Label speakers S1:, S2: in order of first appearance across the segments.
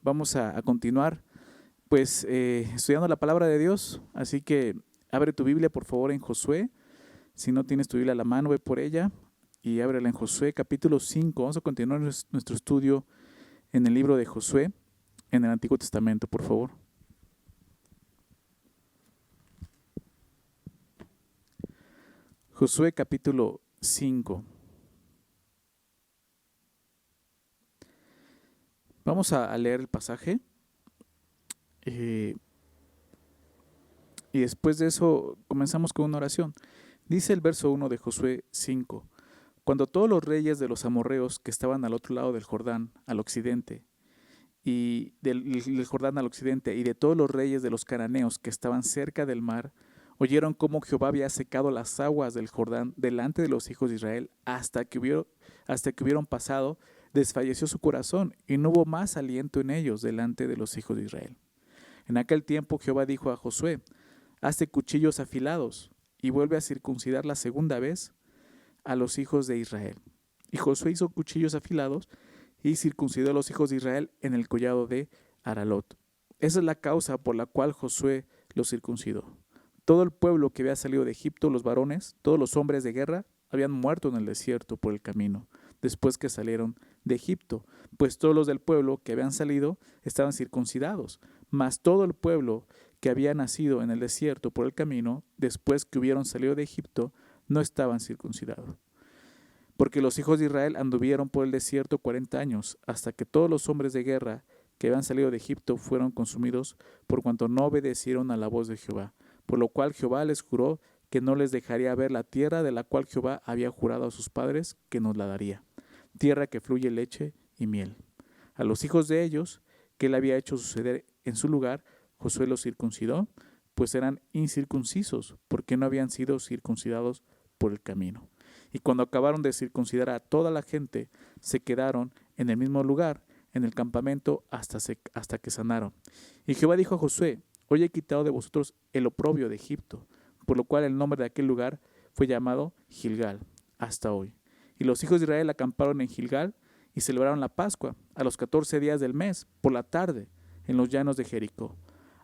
S1: vamos a continuar pues estudiando la palabra de Dios, así que abre tu Biblia por favor en Josué. Si no tienes tu Biblia a la mano, ve por ella y ábrela en Josué capítulo 5. Vamos a continuar nuestro estudio en el libro de Josué, en el Antiguo Testamento, por favor. Josué capítulo 5. Vamos a leer el pasaje y después de eso comenzamos con una oración. Dice el verso 1 de Josué 5: Cuando todos los reyes de los amorreos que estaban al otro lado del Jordán, al occidente, y del Jordán al occidente, y de todos los reyes de los cananeos que estaban cerca del mar, oyeron cómo Jehová había secado las aguas del Jordán delante de los hijos de Israel hasta que hubieron pasado, desfalleció su corazón y no hubo más aliento en ellos delante de los hijos de Israel. En aquel tiempo Jehová dijo a Josué: Hazte cuchillos afilados y vuelve a circuncidar la segunda vez a los hijos de Israel. Y Josué hizo cuchillos afilados y circuncidó a los hijos de Israel en el collado de Aralot. Esa es la causa por la cual Josué los circuncidó. Todo el pueblo que había salido de Egipto, los varones, todos los hombres de guerra, habían muerto en el desierto por el camino, después que salieron de Egipto, pues todos los del pueblo que habían salido estaban circuncidados, mas todo el pueblo que había nacido en el desierto por el camino, después que hubieron salido de Egipto, no estaban circuncidados. Porque los hijos de Israel anduvieron por el desierto 40 años, hasta que todos los hombres de guerra que habían salido de Egipto fueron consumidos, por cuanto no obedecieron a la voz de Jehová. Por lo cual Jehová les juró que no les dejaría ver la tierra de la cual Jehová había jurado a sus padres que nos la daría, tierra que fluye leche y miel. A los hijos de ellos, que él había hecho suceder en su lugar, Josué los circuncidó, pues eran incircuncisos, porque no habían sido circuncidados por el camino. Y cuando acabaron de circuncidar a toda la gente, se quedaron en el mismo lugar, en el campamento, hasta que sanaron. Y Jehová dijo a Josué: Hoy he quitado de vosotros el oprobio de Egipto, por lo cual el nombre de aquel lugar fue llamado Gilgal, hasta hoy. Y los hijos de Israel acamparon en Gilgal y celebraron la Pascua a los 14 días del mes, por la tarde, en los llanos de Jericó.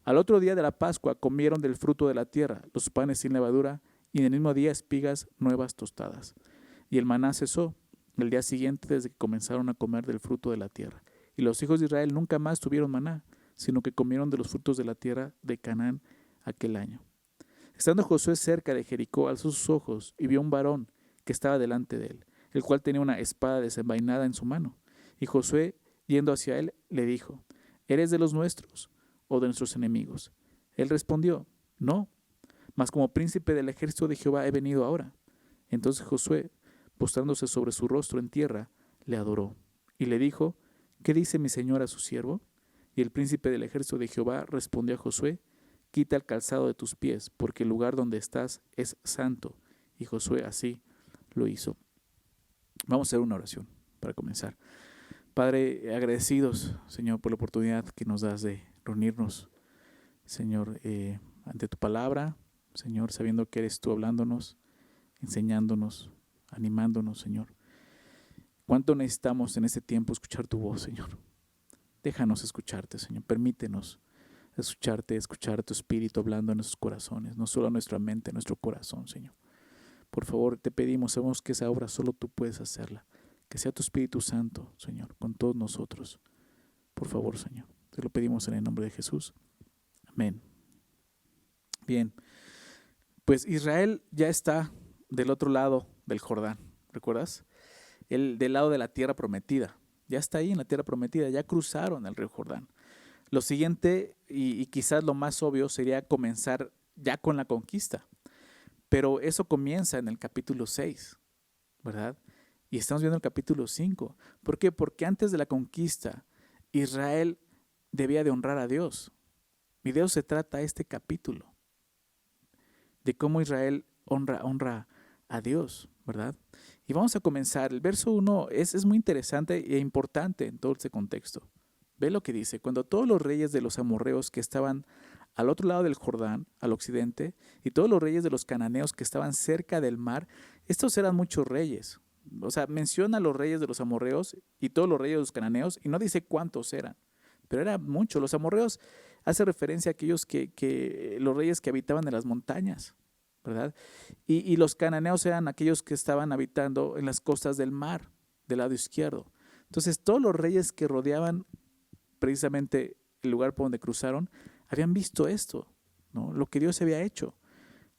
S1: Al otro día de la Pascua comieron del fruto de la tierra, los panes sin levadura, y en el mismo día espigas nuevas tostadas. Y el maná cesó el día siguiente desde que comenzaron a comer del fruto de la tierra. Y los hijos de Israel nunca más tuvieron maná, sino que comieron de los frutos de la tierra de Canaán aquel año. Estando Josué cerca de Jericó, alzó sus ojos y vio un varón que estaba delante de él, el cual tenía una espada desenvainada en su mano. Y Josué, yendo hacia él, le dijo: ¿Eres de los nuestros o de nuestros enemigos? Él respondió: No, mas como príncipe del ejército de Jehová he venido ahora. Entonces Josué, postrándose sobre su rostro en tierra, le adoró y le dijo: ¿Qué dice mi señor a su siervo? Y el príncipe del ejército de Jehová respondió a Josué: Quita el calzado de tus pies, porque el lugar donde estás es santo. Y Josué así lo hizo. Vamos a hacer una oración para comenzar. Padre, agradecidos, Señor, por la oportunidad que nos das de reunirnos, Señor, ante tu palabra, Señor, sabiendo que eres tú hablándonos, enseñándonos, animándonos, Señor. ¿Cuánto necesitamos en este tiempo escuchar tu voz, Señor? Déjanos escucharte, Señor. Permítenos escucharte, escuchar tu espíritu hablando en nuestros corazones, no solo en nuestra mente, en nuestro corazón, Señor. Por favor, te pedimos, sabemos que esa obra solo tú puedes hacerla. Que sea tu Espíritu Santo, Señor, con todos nosotros. Por favor, Señor. Te lo pedimos en el nombre de Jesús. Amén. Bien, pues Israel ya está del otro lado del Jordán, ¿recuerdas? Del lado de la tierra prometida. Ya está ahí en la tierra prometida, ya cruzaron el río Jordán. Lo siguiente, y quizás lo más obvio, sería comenzar ya con la conquista. Pero eso comienza en el capítulo 6, ¿verdad? Y estamos viendo el capítulo 5. ¿Por qué? Porque antes de la conquista, Israel debía de honrar a Dios. Y de eso se trata este capítulo, de cómo Israel honra a Dios, ¿verdad? Y vamos a comenzar. El verso 1 es muy interesante e importante en todo este contexto. Ve lo que dice: Cuando todos los reyes de los amorreos que estaban al otro lado del Jordán, al occidente, y todos los reyes de los cananeos que estaban cerca del mar, estos eran muchos reyes. O sea, menciona a los reyes de los amorreos y todos los reyes de los cananeos y no dice cuántos eran, pero era mucho. Los amorreos hace referencia a aquellos los reyes que habitaban en las montañas, ¿verdad? Y los cananeos eran aquellos que estaban habitando en las costas del mar, del lado izquierdo. Entonces, todos los reyes que rodeaban precisamente el lugar por donde cruzaron, habían visto esto, ¿no? Lo que Dios había hecho.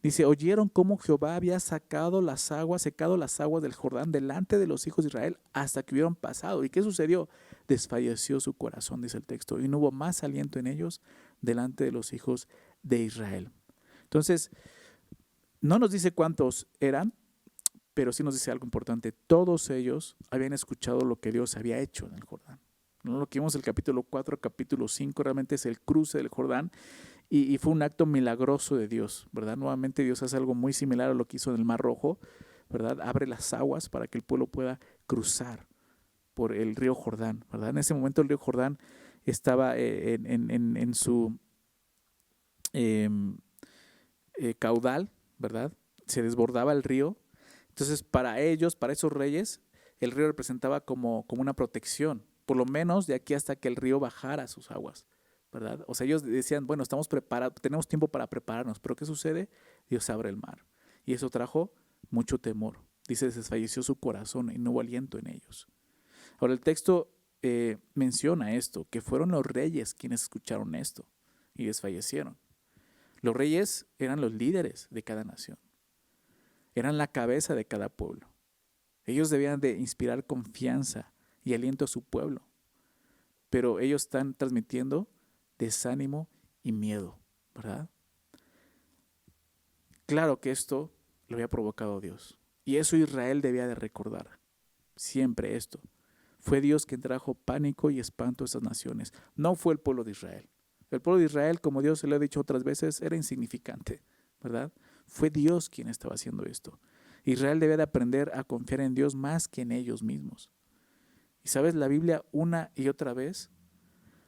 S1: Dice, oyeron cómo Jehová había secado las aguas del Jordán delante de los hijos de Israel hasta que hubieron pasado. ¿Y qué sucedió? Desfalleció su corazón, dice el texto, y no hubo más aliento en ellos delante de los hijos de Israel. Entonces, no nos dice cuántos eran, pero sí nos dice algo importante. Todos ellos habían escuchado lo que Dios había hecho en el Jordán. ¿No? Lo que vimos el capítulo 4, capítulo 5, realmente es el cruce del Jordán y fue un acto milagroso de Dios, ¿verdad? Nuevamente Dios hace algo muy similar a lo que hizo en el Mar Rojo, ¿verdad? Abre las aguas para que el pueblo pueda cruzar por el río Jordán, ¿verdad? En ese momento el río Jordán estaba en su caudal, ¿verdad? Se desbordaba el río. Entonces, para ellos, para esos reyes, el río representaba como una protección, por lo menos de aquí hasta que el río bajara sus aguas, ¿verdad? O sea, ellos decían, bueno, estamos preparados, tenemos tiempo para prepararnos, pero ¿qué sucede? Dios abre el mar. Y eso trajo mucho temor. Dice, desfalleció su corazón y no hubo aliento en ellos. Ahora, el texto menciona esto, que fueron los reyes quienes escucharon esto y desfallecieron. Los reyes eran los líderes de cada nación. Eran la cabeza de cada pueblo. Ellos debían de inspirar confianza y aliento a su pueblo. Pero ellos están transmitiendo desánimo y miedo, ¿verdad? Claro que esto lo había provocado Dios. Y eso Israel debía de recordar. Siempre esto. Fue Dios quien trajo pánico y espanto a estas naciones. No fue el pueblo de Israel. El pueblo de Israel, como Dios se lo ha dicho otras veces, era insignificante, ¿verdad? Fue Dios quien estaba haciendo esto. Israel debe de aprender a confiar en Dios más que en ellos mismos. Y sabes, la Biblia una y otra vez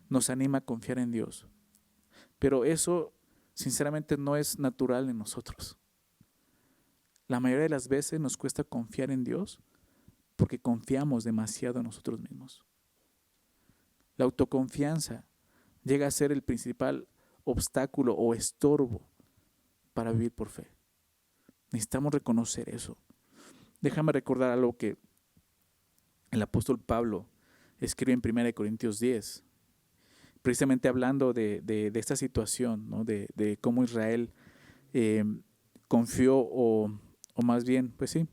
S1: nos anima a confiar en Dios. Pero eso, sinceramente, no es natural en nosotros. La mayoría de las veces nos cuesta confiar en Dios porque confiamos demasiado en nosotros mismos. La autoconfianza llega a ser el principal obstáculo o estorbo para vivir por fe. Necesitamos reconocer eso. Déjame recordar algo que el apóstol Pablo escribe en 1 Corintios 10, precisamente hablando de esta situación, ¿no? de cómo Israel confió o más bien, pues sí,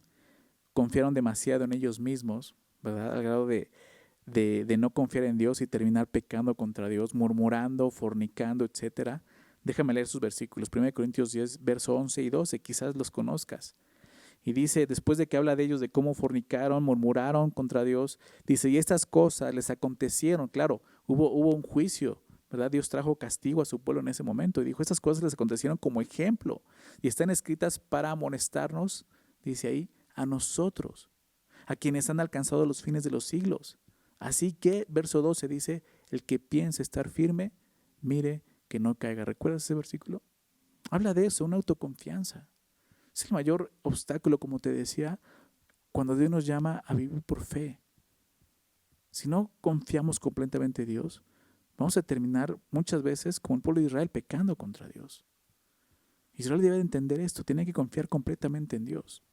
S1: confiaron demasiado en ellos mismos, ¿verdad? Al grado de no confiar en Dios y terminar pecando contra Dios, murmurando, fornicando, etcétera. Déjame leer sus versículos. 1 Corintios 10, verso 11 y 12, quizás los conozcas. Y dice, después de que habla de ellos, de cómo fornicaron, murmuraron contra Dios, dice, y estas cosas les acontecieron. Claro, hubo un juicio, ¿verdad? Dios trajo castigo a su pueblo en ese momento y dijo, estas cosas les acontecieron como ejemplo y están escritas para amonestarnos, dice ahí, a nosotros, a quienes han alcanzado los fines de los siglos. Así que, verso 12 dice, el que piense estar firme, mire que no caiga. ¿Recuerdas ese versículo? Habla de eso, una autoconfianza. Es el mayor obstáculo, como te decía, cuando Dios nos llama a vivir por fe. Si no confiamos completamente en Dios, vamos a terminar muchas veces como el pueblo de Israel pecando contra Dios. Israel debe entender esto, tiene que confiar completamente en Dios.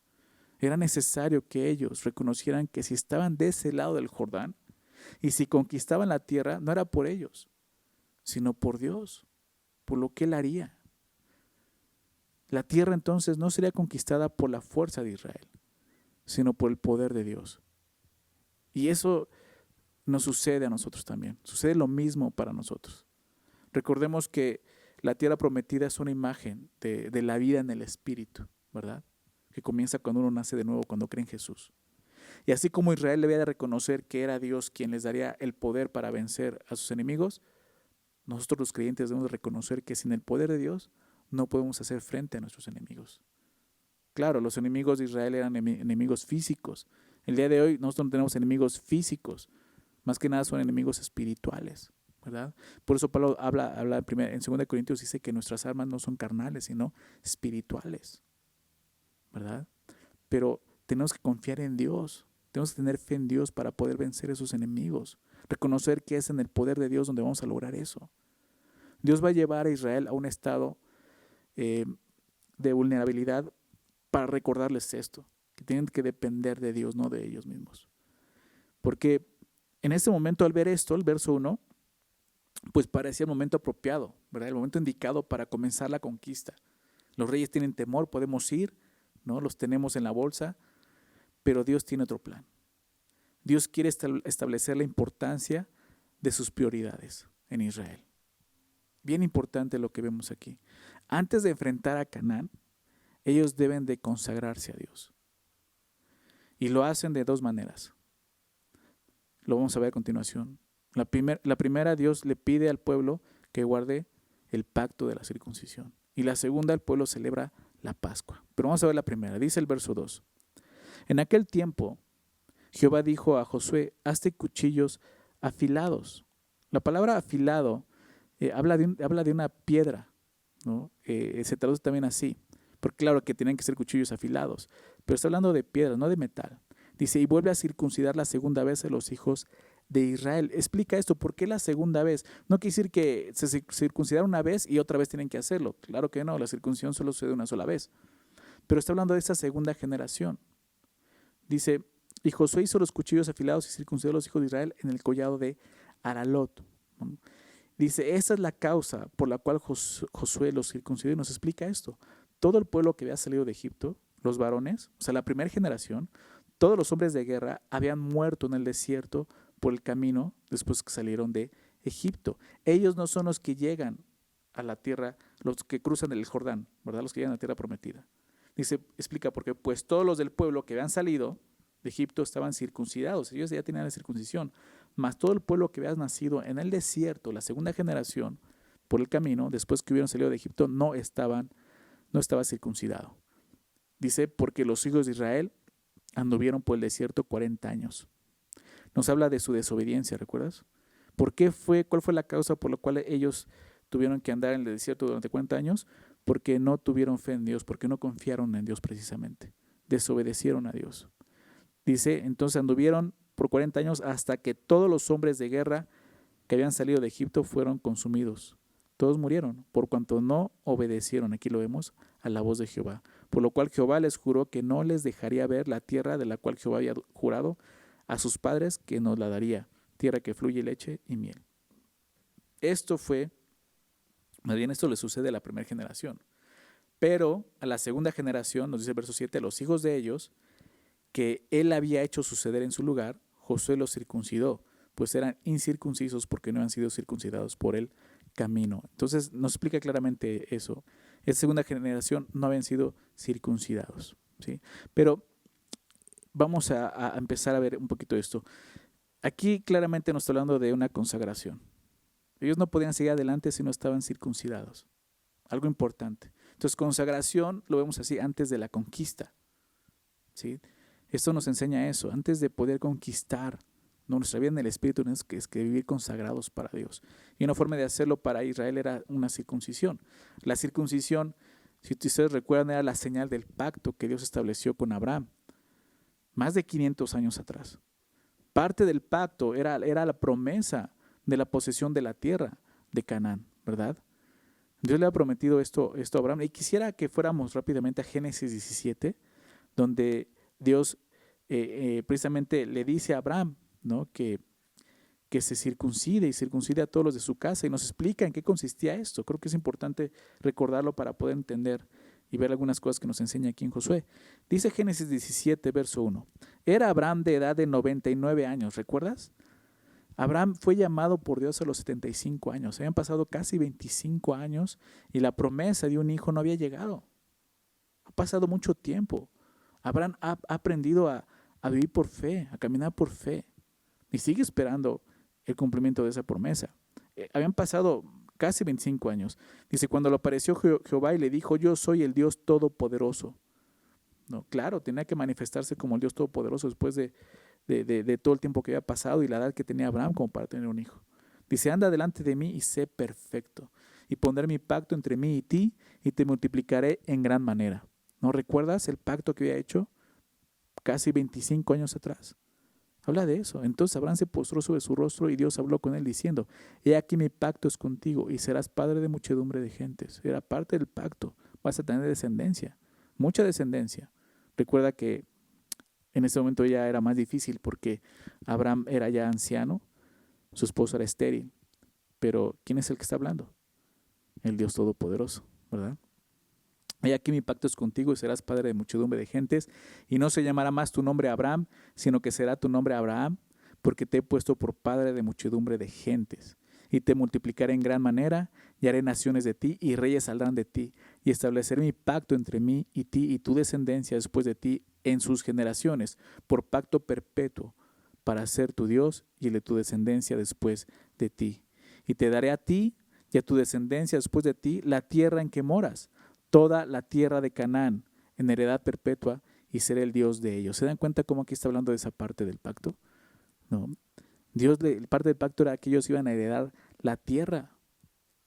S1: Era necesario que ellos reconocieran que si estaban de ese lado del Jordán y si conquistaban la tierra, no era por ellos, sino por Dios, por lo que Él haría. La tierra entonces no sería conquistada por la fuerza de Israel, sino por el poder de Dios. Y eso nos sucede a nosotros también. Sucede lo mismo para nosotros. Recordemos que la tierra prometida es una imagen de la vida en el Espíritu, ¿verdad? Que comienza cuando uno nace de nuevo, cuando cree en Jesús. Y así como Israel debía de reconocer que era Dios quien les daría el poder para vencer a sus enemigos, nosotros los creyentes debemos de reconocer que sin el poder de Dios no podemos hacer frente a nuestros enemigos. Claro, los enemigos de Israel eran enemigos físicos. El día de hoy nosotros no tenemos enemigos físicos, más que nada son enemigos espirituales, ¿verdad? Por eso Pablo habla en 2 Corintios, dice que nuestras armas no son carnales, sino espirituales, ¿verdad? Pero tenemos que confiar en Dios. Tenemos que tener fe en Dios para poder vencer esos enemigos. Reconocer que es en el poder de Dios donde vamos a lograr eso. Dios va a llevar a Israel a un estado de vulnerabilidad para recordarles esto, que tienen que depender de Dios, no de ellos mismos. Porque en este momento, al ver esto, el verso 1, pues parecía el momento apropiado, ¿verdad? El momento indicado para comenzar la conquista. Los reyes tienen temor, podemos ir, ¿no? Los tenemos en la bolsa, pero Dios tiene otro plan. Dios quiere establecer la importancia de sus prioridades en Israel. Bien importante lo que vemos aquí. Antes de enfrentar a Canaán, ellos deben de consagrarse a Dios. Y lo hacen de dos maneras. Lo vamos a ver a continuación. La primera, Dios le pide al pueblo que guarde el pacto de la circuncisión. Y la segunda, el pueblo celebra la Pascua. Pero vamos a ver la primera. Dice el verso 2. En aquel tiempo, Jehová dijo a Josué, hazte cuchillos afilados. La palabra afilado habla de una piedra, ¿no? Se traduce también así, porque claro que tienen que ser cuchillos afilados, pero está hablando de piedra, no de metal. Dice, y vuelve a circuncidar la segunda vez a los hijos de Israel. Explica esto, ¿por qué la segunda vez? No quiere decir que se circuncidaron una vez y otra vez tienen que hacerlo. Claro que no, la circuncisión solo sucede una sola vez. Pero está hablando de esa segunda generación. Dice, y Josué hizo los cuchillos afilados y circuncidó a los hijos de Israel en el collado de Aralot. Dice, esa es la causa por la cual Josué los circuncidó y nos explica esto. Todo el pueblo que había salido de Egipto, los varones, o sea, la primera generación, todos los hombres de guerra habían muerto en el desierto por el camino después que salieron de Egipto. Ellos no son los que llegan a la tierra, los que cruzan el Jordán, ¿verdad? Los que llegan a la tierra prometida. Dice, explica por qué, pues todos los del pueblo que habían salido de Egipto estaban circuncidados, ellos ya tenían la circuncisión, mas todo el pueblo que había nacido en el desierto, la segunda generación, por el camino, después que hubieron salido de Egipto, no estaba circuncidado. Dice, porque los hijos de Israel anduvieron por el desierto 40 años. Nos habla de su desobediencia, ¿recuerdas? ¿Cuál fue la causa por la cual ellos tuvieron que andar en el desierto durante 40 años? Porque no tuvieron fe en Dios, porque no confiaron en Dios precisamente. Desobedecieron a Dios. Dice, entonces anduvieron por 40 años hasta que todos los hombres de guerra que habían salido de Egipto fueron consumidos. Todos murieron, por cuanto no obedecieron, aquí lo vemos, a la voz de Jehová. Por lo cual Jehová les juró que no les dejaría ver la tierra de la cual Jehová había jurado a sus padres que nos la daría, tierra que fluye leche y miel. Esto le sucede a la primera generación. Pero a la segunda generación, nos dice el verso 7, a los hijos de ellos, que él había hecho suceder en su lugar, Josué los circuncidó, pues eran incircuncisos porque no han sido circuncidados por el camino. Entonces nos explica claramente eso. Esta segunda generación no habían sido circuncidados, ¿sí? Pero vamos a empezar a ver un poquito esto. Aquí claramente nos está hablando de una consagración. Ellos no podían seguir adelante si no estaban circuncidados. Algo importante. Entonces, consagración lo vemos así antes de la conquista, ¿sí? Esto nos enseña eso. Antes de poder conquistar nuestra vida en el Espíritu, tenemos que vivir consagrados para Dios. Y una forma de hacerlo para Israel era una circuncisión. La circuncisión, si ustedes recuerdan, era la señal del pacto que Dios estableció con Abraham, más de 500 años atrás. Parte del pacto era la promesa de la posesión de la tierra de Canaán, ¿verdad? Dios le ha prometido esto a Abraham. Y quisiera que fuéramos rápidamente a Génesis 17, donde Dios precisamente le dice a Abraham, ¿no? que se circuncide y circuncide a todos los de su casa, y nos explica en qué consistía esto. Creo que es importante recordarlo para poder entender y ver algunas cosas que nos enseña aquí en Josué. Dice Génesis 17, verso 1. Era Abraham de edad de 99 años, ¿recuerdas? Abraham fue llamado por Dios a los 75 años. Habían pasado casi 25 años y la promesa de un hijo no había llegado. Ha pasado mucho tiempo. Abraham ha aprendido a vivir por fe, a caminar por fe, y sigue esperando el cumplimiento de esa promesa. Habían pasado casi 25 años. Dice, cuando le apareció Jehová y le dijo, yo soy el Dios Todopoderoso. No, claro, tenía que manifestarse como el Dios Todopoderoso después de todo el tiempo que había pasado y la edad que tenía Abraham como para tener un hijo. Dice, anda delante de mí y sé perfecto, y pondré mi pacto entre mí y ti, y te multiplicaré en gran manera. ¿No recuerdas el pacto que había hecho? casi 25 años atrás. Habla de eso. Entonces Abraham se postró sobre su rostro y Dios habló con él diciendo, he aquí mi pacto es contigo y serás padre de muchedumbre de gentes. Era parte del pacto. Vas a tener descendencia, mucha descendencia. Recuerda que en ese momento ya era más difícil porque Abraham era ya anciano, su esposa era estéril. Pero ¿quién es el que está hablando? El Dios Todopoderoso, ¿verdad? He aquí mi pacto es contigo y serás padre de muchedumbre de gentes, y no se llamará más tu nombre Abraham, sino que será tu nombre Abraham, porque te he puesto por padre de muchedumbre de gentes. Y te multiplicaré en gran manera, y haré naciones de ti, y reyes saldrán de ti, y estableceré mi pacto entre mí y ti y tu descendencia después de ti en sus generaciones, por pacto perpetuo, para ser tu Dios y el de tu descendencia después de ti. Y te daré a ti y a tu descendencia después de ti la tierra en que moras, toda la tierra de Canaán, en heredad perpetua, y seré el Dios de ellos. ¿Se dan cuenta cómo aquí está hablando de esa parte del pacto? No. Dios, parte del pacto era que ellos iban a heredar la tierra.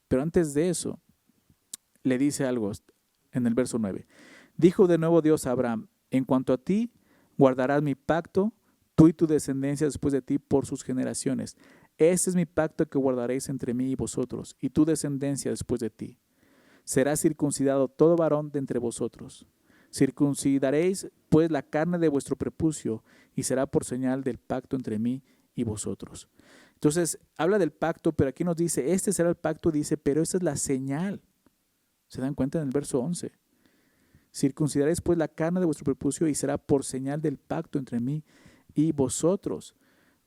S1: Pero antes de eso, le dice algo en el verso 9. Dijo de nuevo Dios a Abraham, en cuanto a ti, guardarás mi pacto, tú y tu descendencia después de ti por sus generaciones. Este es mi pacto que guardaréis entre mí y vosotros, y tu descendencia después de ti. Será circuncidado todo varón de entre vosotros. Circuncidaréis pues la carne de vuestro prepucio, y será por señal del pacto entre mí y vosotros. Entonces, habla del pacto, pero aquí nos dice, este será el pacto, dice, pero esta es la señal. ¿Se dan cuenta en el verso 11? Circuncidaréis pues la carne de vuestro prepucio, y será por señal del pacto entre mí y vosotros,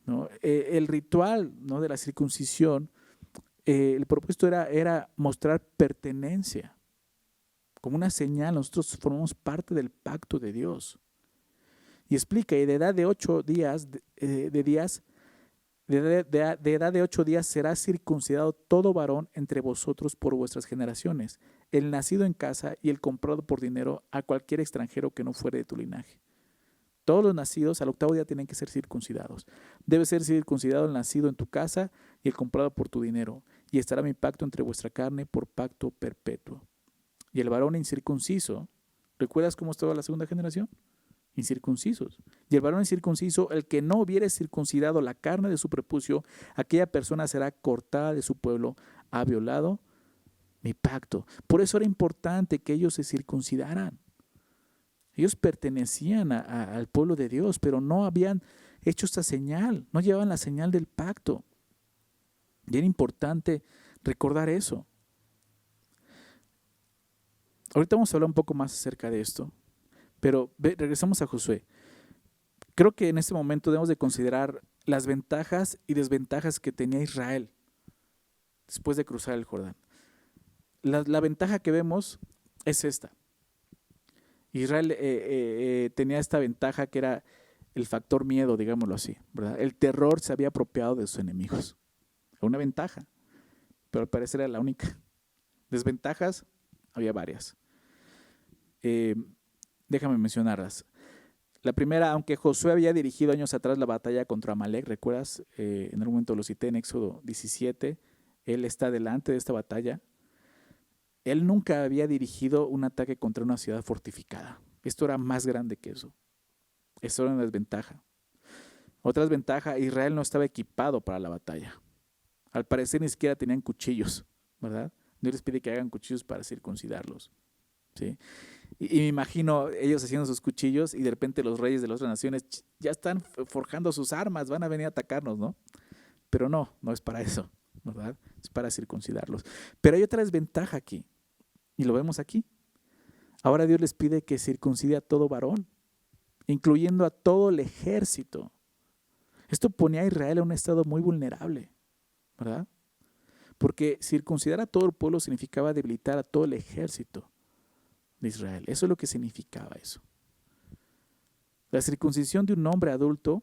S1: ¿no? El ritual, ¿no?, de la circuncisión, el propósito era mostrar pertenencia, como una señal. Nosotros formamos parte del pacto de Dios. Y explica, y de edad de 8 días, de edad de 8 días será circuncidado todo varón entre vosotros por vuestras generaciones, el nacido en casa y el comprado por dinero a cualquier extranjero que no fuere de tu linaje. Todos los nacidos al 8º día tienen que ser circuncidados. Debe ser circuncidado el nacido en tu casa y el comprado por tu dinero. Y estará mi pacto entre vuestra carne por pacto perpetuo. Y el varón incircunciso, ¿recuerdas cómo estaba la segunda generación? Incircuncisos. Y el varón incircunciso, el que no hubiere circuncidado la carne de su prepucio, aquella persona será cortada de su pueblo, ha violado mi pacto. Por eso era importante que ellos se circuncidaran. Ellos pertenecían al pueblo de Dios, pero no habían hecho esta señal, no llevaban la señal del pacto. Y era importante recordar eso. Ahorita vamos a hablar un poco más acerca de esto, pero regresamos a Josué. Creo que en este momento debemos de considerar las ventajas y desventajas que tenía Israel después de cruzar el Jordán. La ventaja que vemos es esta. Israel tenía esta ventaja que era el factor miedo, digámoslo así, ¿verdad? El terror se había apropiado de sus enemigos. Una ventaja, pero al parecer era la única. Desventajas, había varias. Déjame mencionarlas. La primera, aunque Josué había dirigido años atrás la batalla contra Amalek, ¿recuerdas? En algún momento lo cité en Éxodo 17, él está delante de esta batalla. Él nunca había dirigido un ataque contra una ciudad fortificada. Esto era más grande que eso. Eso era una desventaja. Otra desventaja, Israel no estaba equipado para la batalla. Al parecer ni siquiera tenían cuchillos, ¿verdad? Dios les pide que hagan cuchillos para circuncidarlos, ¿sí? Y me imagino ellos haciendo sus cuchillos y de repente los reyes de las otras naciones ya están forjando sus armas, van a venir a atacarnos, ¿no? Pero no es para eso, ¿verdad? Es para circuncidarlos. Pero hay otra desventaja aquí, y lo vemos aquí. Ahora Dios les pide que circuncide a todo varón, incluyendo a todo el ejército. Esto ponía a Israel en un estado muy vulnerable, ¿verdad? Porque circuncidar a todo el pueblo significaba debilitar a todo el ejército de Israel. Eso es lo que significaba eso. La circuncisión de un hombre adulto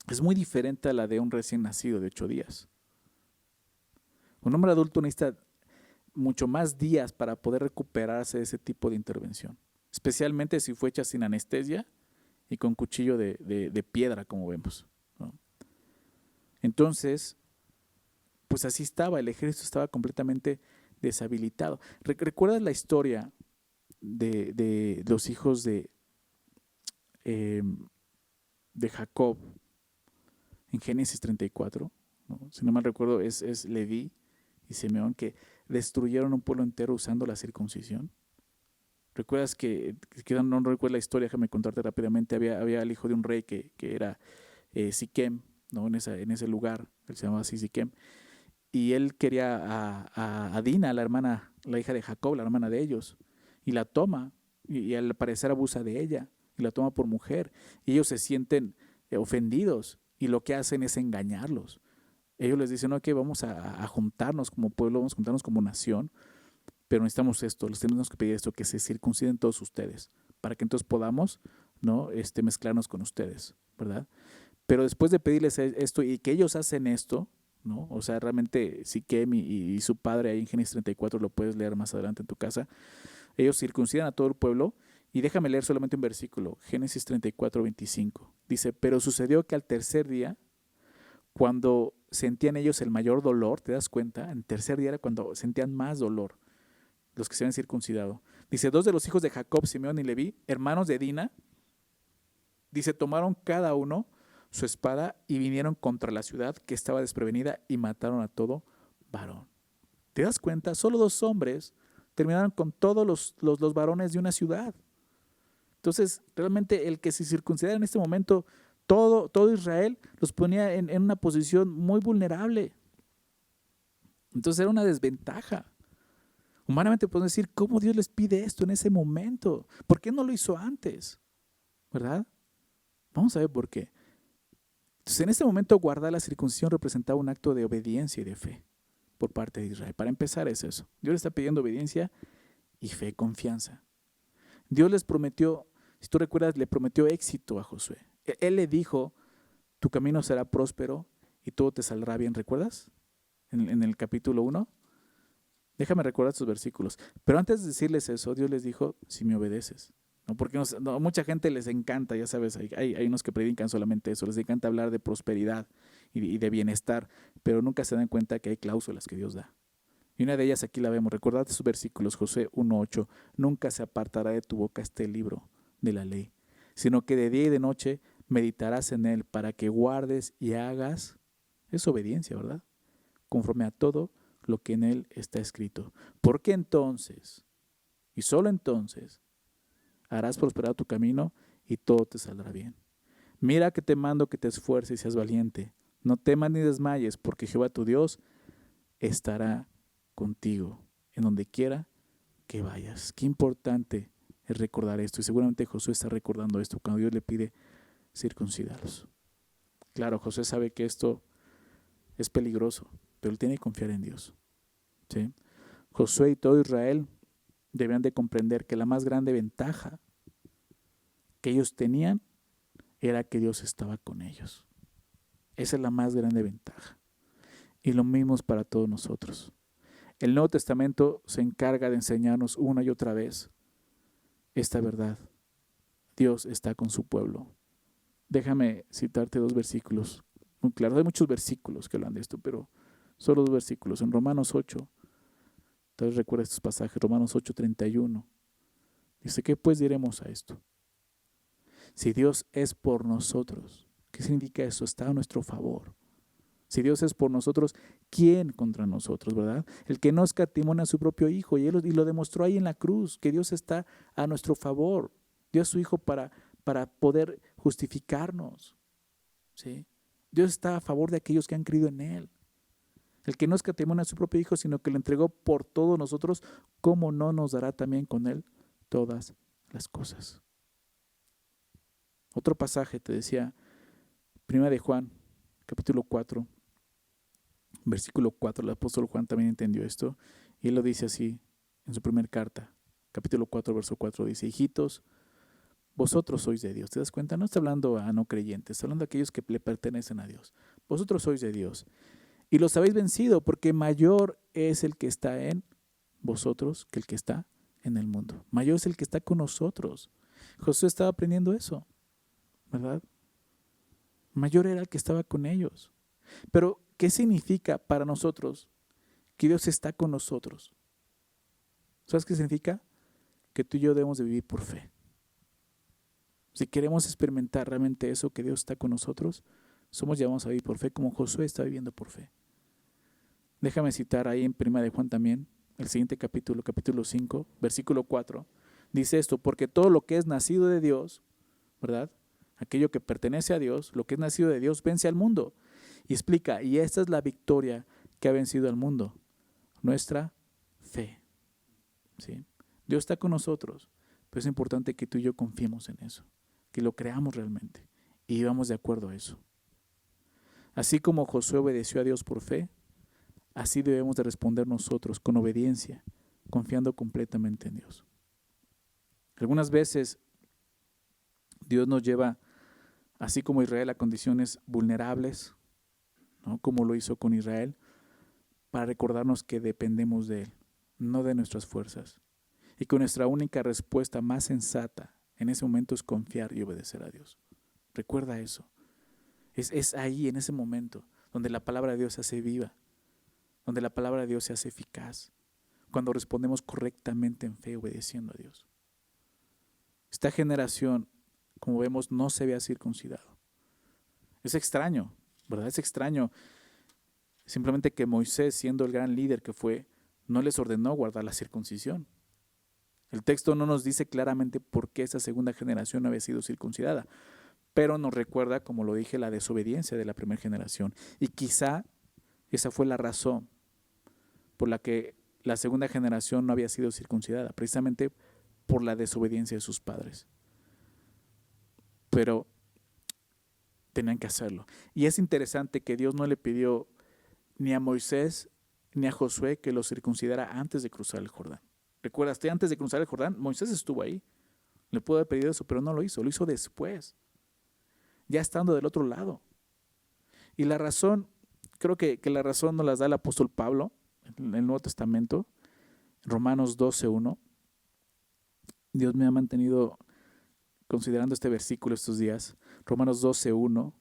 S1: es muy diferente a la de un recién nacido de 8 días. Un hombre adulto necesita mucho más días para poder recuperarse de ese tipo de intervención, especialmente si fue hecha sin anestesia y con cuchillo de piedra, como vemos, ¿no? Entonces, pues así estaba, el ejército estaba completamente deshabilitado. ¿Recuerdas la historia de los hijos de de Jacob en Génesis 34, ¿no? Si no mal recuerdo, es Leví y Simeón que destruyeron un pueblo entero usando la circuncisión. ¿Recuerdas que no recuerdo la historia, déjame contarte rápidamente? Había el hijo de un rey que era Siquem, ¿no? En ese lugar, él se llamaba así Siquem, y él quería a Dina, la hermana, la hija de Jacob, la hermana de ellos, y la toma, y al parecer abusa de ella, y la toma por mujer, y ellos se sienten ofendidos, y lo que hacen es engañarlos. Ellos les dicen, no, que vamos a juntarnos como pueblo, vamos a juntarnos como nación, pero necesitamos esto, les tenemos que pedir esto, que se circunciden todos ustedes, para que entonces podamos, ¿no? Mezclarnos con ustedes, ¿verdad? Pero después de pedirles esto y que ellos hacen esto, ¿no? O sea, realmente Siquem y su padre ahí en Génesis 34, lo puedes leer más adelante en tu casa, ellos circuncidan a todo el pueblo. Y déjame leer solamente un versículo, Génesis 34, 25. Dice, pero sucedió que al tercer día, cuando sentían ellos el mayor dolor, ¿te das cuenta? En el tercer día era cuando sentían más dolor los que se habían circuncidado. Dice, dos de los hijos de Jacob, Simeón y Leví, hermanos de Dina, dice, tomaron cada uno su espada y vinieron contra la ciudad que estaba desprevenida y mataron a todo varón. ¿Te das cuenta? Solo dos hombres terminaron con todos los varones de una ciudad. Entonces, realmente el que se circuncidara en este momento, todo Israel los ponía en una posición muy vulnerable. Entonces era una desventaja. Humanamente podemos decir, ¿cómo Dios les pide esto en ese momento? ¿Por qué no lo hizo antes? ¿Verdad? Vamos a ver por qué. Entonces, en este momento, guardar la circuncisión representaba un acto de obediencia y de fe por parte de Israel. Para empezar es eso. Dios le está pidiendo obediencia y fe, confianza. Dios les prometió, si tú recuerdas, le prometió éxito a Josué. Él le dijo, tu camino será próspero y todo te saldrá bien. ¿Recuerdas? En el capítulo 1. Déjame recordar estos versículos. Pero antes de decirles eso, Dios les dijo, si me obedeces. ¿No? Porque mucha gente les encanta, ya sabes, hay unos que predican solamente eso, les encanta hablar de prosperidad y de bienestar, pero nunca se dan cuenta que hay cláusulas que Dios da. Y una de ellas aquí la vemos. Recordad sus versículos, Josué 1:8. Nunca se apartará de tu boca este libro de la ley, sino que de día y de noche meditarás en él para que guardes y hagas. Es obediencia, ¿verdad? Conforme a todo lo que en él está escrito. Porque entonces, y solo entonces, harás prosperar tu camino y todo te saldrá bien. Mira que te mando que te esfuerces y seas valiente. No temas ni desmayes, porque Jehová tu Dios estará contigo en donde quiera que vayas. Qué importante es recordar esto. Y seguramente Josué está recordando esto cuando Dios le pide circuncidarlos. Claro, Josué sabe que esto es peligroso, pero él tiene que confiar en Dios. ¿Sí? Josué y todo Israel debían de comprender que la más grande ventaja que ellos tenían era que Dios estaba con ellos. Esa es la más grande ventaja. Y lo mismo es para todos nosotros. El Nuevo Testamento se encarga de enseñarnos una y otra vez esta verdad. Dios está con su pueblo. Déjame citarte dos versículos. Muy claro, hay muchos versículos que hablan de esto, pero solo dos versículos. En Romanos 8, tal vez recuerda estos pasajes, Romanos 8:31. Dice, ¿qué pues diremos a esto? Si Dios es por nosotros, ¿qué significa eso? Está a nuestro favor. Si Dios es por nosotros, ¿quién contra nosotros, verdad? El que no escatimó a su propio Hijo, y lo demostró ahí en la cruz, que Dios está a nuestro favor. Dio a su Hijo para poder justificarnos. ¿Sí? Dios está a favor de aquellos que han creído en Él. El que no escatimó a su propio Hijo, sino que lo entregó por todos nosotros, ¿cómo no nos dará también con Él todas las cosas? Otro pasaje te decía, 1 de Juan, capítulo 4, versículo 4, el apóstol Juan también entendió esto, y él lo dice así en su primera carta, capítulo 4, verso 4, dice, hijitos, vosotros sois de Dios. ¿Te das cuenta? No está hablando a no creyentes, está hablando a aquellos que le pertenecen a Dios. Vosotros sois de Dios, y los habéis vencido, porque mayor es el que está en vosotros que el que está en el mundo. Mayor es el que está con nosotros. Josué estaba aprendiendo eso, ¿verdad? Mayor era el que estaba con ellos. Pero, ¿qué significa para nosotros que Dios está con nosotros? ¿Sabes qué significa? Que tú y yo debemos de vivir por fe. Si queremos experimentar realmente eso, que Dios está con nosotros, somos llamados a vivir por fe, como Josué está viviendo por fe. Déjame citar ahí en 1 de Juan también, el siguiente capítulo, capítulo 5, versículo 4. Dice esto: porque todo lo que es nacido de Dios, ¿verdad? Aquello que pertenece a Dios, lo que es nacido de Dios, vence al mundo. Y explica, y esta es la victoria que ha vencido al mundo, nuestra fe. ¿Sí? Dios está con nosotros, pero es importante que tú y yo confiemos en eso, que lo creamos realmente y vivamos de acuerdo a eso. Así como Josué obedeció a Dios por fe, así debemos de responder nosotros con obediencia, confiando completamente en Dios. Algunas veces Dios nos lleva, así como Israel, a condiciones vulnerables, ¿no? Como lo hizo con Israel, para recordarnos que dependemos de Él, no de nuestras fuerzas, y que nuestra única respuesta más sensata en ese momento es confiar y obedecer a Dios. Recuerda eso. Es ahí, en ese momento, donde la palabra de Dios se hace viva, donde la palabra de Dios se hace eficaz, cuando respondemos correctamente en fe, obedeciendo a Dios. Esta generación, como vemos, no se había circuncidado. Es extraño, ¿verdad? Es extraño simplemente que Moisés, siendo el gran líder que fue, no les ordenó guardar la circuncisión. El texto no nos dice claramente por qué esa segunda generación no había sido circuncidada, pero nos recuerda, como lo dije, la desobediencia de la primera generación. Y quizá esa fue la razón por la que la segunda generación no había sido circuncidada, precisamente por la desobediencia de sus padres. Pero tenían que hacerlo. Y es interesante que Dios no le pidió ni a Moisés ni a Josué que los circuncidara antes de cruzar el Jordán. ¿Recuerdas? Antes de cruzar el Jordán, Moisés estuvo ahí. Le pudo haber pedido eso, pero no lo hizo después, ya estando del otro lado. Y la razón, creo que la razón nos la da el apóstol Pablo en el Nuevo Testamento, Romanos 12:1. Dios me ha mantenido considerando este versículo estos días, Romanos 12:1,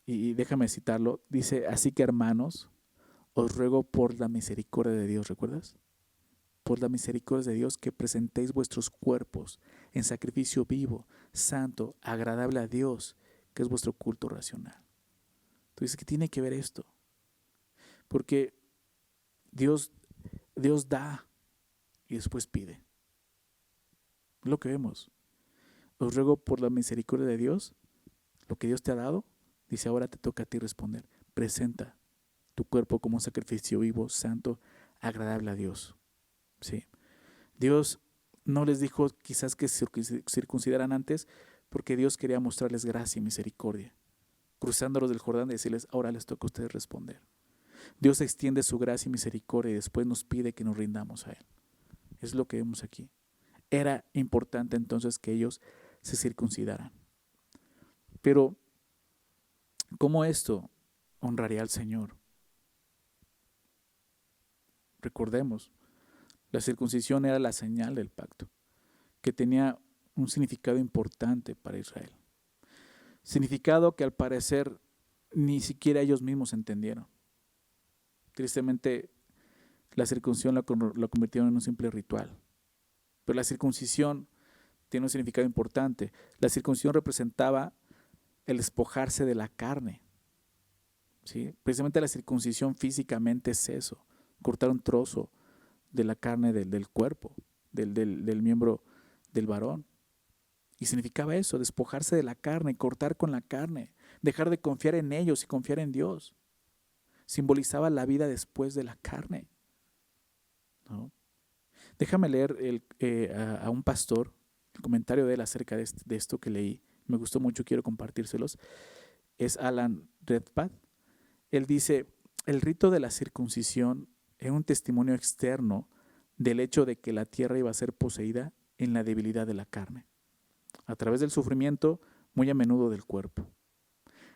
S1: y déjame citarlo. Dice: así que, hermanos, os ruego por la misericordia de Dios, ¿recuerdas? Por la misericordia de Dios, que presentéis vuestros cuerpos en sacrificio vivo, santo, agradable a Dios, que es vuestro culto racional. Entonces, ¿qué tiene que ver esto? Porque Dios da y después pide. Es lo que vemos. Os ruego por la misericordia de Dios, lo que Dios te ha dado, dice, ahora te toca a ti responder. Presenta tu cuerpo como un sacrificio vivo, santo, agradable a Dios. Sí. Dios no les dijo quizás que circuncidaran antes, porque Dios quería mostrarles gracia y misericordia, cruzándolos del Jordán y decirles, ahora les toca a ustedes responder. Dios extiende su gracia y misericordia y después nos pide que nos rindamos a Él. Es lo que vemos aquí. Era importante entonces que ellos se circuncidaran. Pero, ¿cómo esto honraría al Señor? Recordemos, la circuncisión era la señal del pacto, que tenía un significado importante para Israel. Significado que al parecer ni siquiera ellos mismos entendieron. Tristemente, la circuncisión lo convirtieron en un simple ritual. Pero la circuncisión tiene un significado importante. La circuncisión representaba el despojarse de la carne. ¿Sí? Precisamente la circuncisión físicamente es eso, cortar un trozo de la carne del cuerpo, del miembro del varón. Y significaba eso, despojarse de la carne, cortar con la carne, dejar de confiar en ellos y confiar en Dios. Simbolizaba la vida después de la carne, ¿no? Déjame leer a un pastor, el comentario de él acerca de esto que leí. Me gustó mucho, quiero compartírselos. Es Alan Redpath. Él dice, el rito de la circuncisión es un testimonio externo del hecho de que la tierra iba a ser poseída en la debilidad de la carne, a través del sufrimiento muy a menudo del cuerpo.